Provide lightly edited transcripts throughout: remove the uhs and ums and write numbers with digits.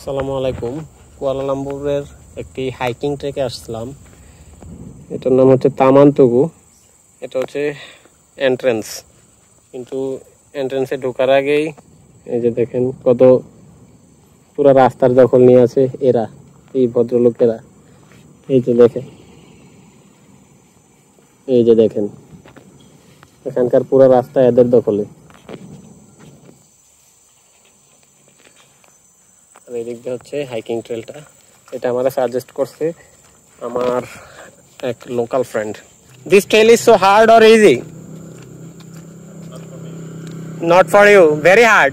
আসসালামু আলাইকুম। কুয়ালালামপুরের একটি হাইকিং ট্রেকে আসলাম। এটার নাম হচ্ছে তামানতুগু। এটা হচ্ছে এন্ট্রেন্স, কিন্তু এন্ট্রেন্সে ঢোকার আগেই এই যে দেখেন কত পুরো রাস্তার দখল নিয়ে আছে এরা, এই ভদ্রলোকেরা। এই যে দেখেন, এই যে দেখেন এখানকার পুরো রাস্তা এদের দখলে। আর এই দিক দিয়ে হচ্ছে হাইকিং ট্রেলটা। এটা আমাকে সাজেস্ট করছে আমার এক local friend. This trail is so hard or easy? Not for you, very hard.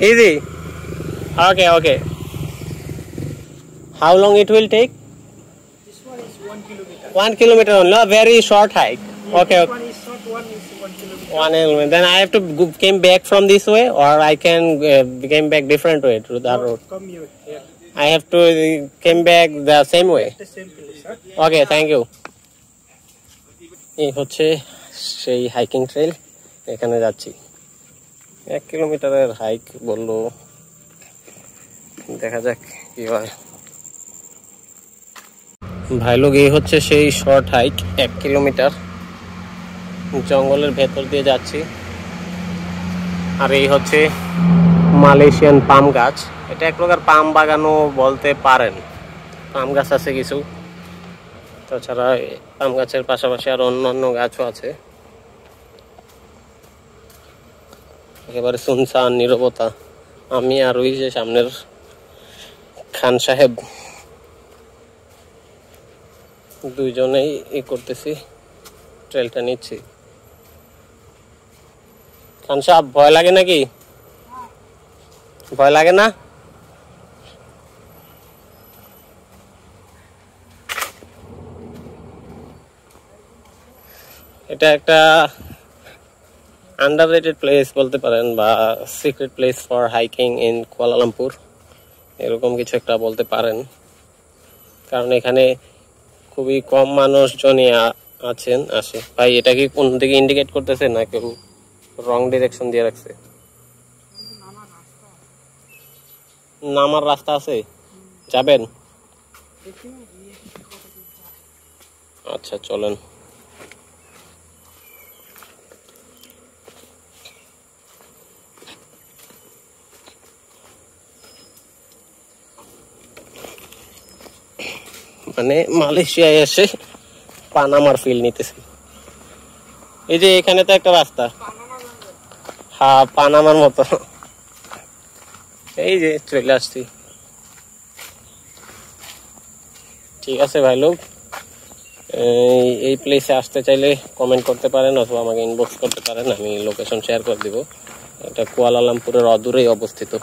Easy. Okay, okay. How long it will take? This one is 1 kilometer. 1 kilometer only, a very short hike. Okay, This okay. one is short, one is 1 kilometer. 1 kilometer. Then I have to came back from this way, or I can came back different way through that road. Come here. I have to came back the same way. The same place, huh? Okay, thank you. এই হচ্ছে সেই hiking trail, এখানে যাচ্ছি। 1 কিলোমিটারের hike বললো, দেখা যাক কি হয়। ভাই লোক, এই হচ্ছে সেই শর্ট হাইক 1 কিলোমিটার, জঙ্গলের ভেতর দিয়ে যাচ্ছি। আর এই হচ্ছে মালয়েশিয়ান পাম গাছ। এটা এক প্রকার পাম বাগানও বলতে পারেন। পাম গাছ আছে কিছু, তাছাড়া পাম গাছের পাশাপাশি আর অন্যান্য গাছও আছে। একেবারে সুনসান নীরবতা। আমি আর ওই যে সামনের খান সাহেব দুইজনেই করতেছি, ট্রেলটা নিচ্ছি। খান সাহেব, ভয় লাগে নাকি? ভয় লাগে না? এটা একটা আন্ডাররেটেড প্লেস বলতে পারেন, বা secret place for hiking in Kuala Lumpur, এরকম কিছু একটা বলতে পারেন। কারণ এখানে খুবই কম মানুষজনই আসে। ভাই, এটা কি কোন দিকে ইন্ডিকেট করতেছে, না কেউ রং ডিরেকশন দিয়ে রাখছে? নামার রাস্তা আছে, যাবেন? আচ্ছা, চলেন। মানে মালয়েশিয়ায় এসে পানামার ফিল নিতেছি। এই যে এখানে তো একটা রাস্তা, হ্যাঁ পানামার মতো। এই যে চলে আসছি। ঠিক আছে ভাই লোক, এই প্লেসে আসতে চাইলে কমেন্ট করতে পারেন, অথবা আমাকে ইনবক্স করতে পারেন, আমি লোকেশন শেয়ার করে দিব। এটা কুয়ালালামপুরের অদূরেই অবস্থিত।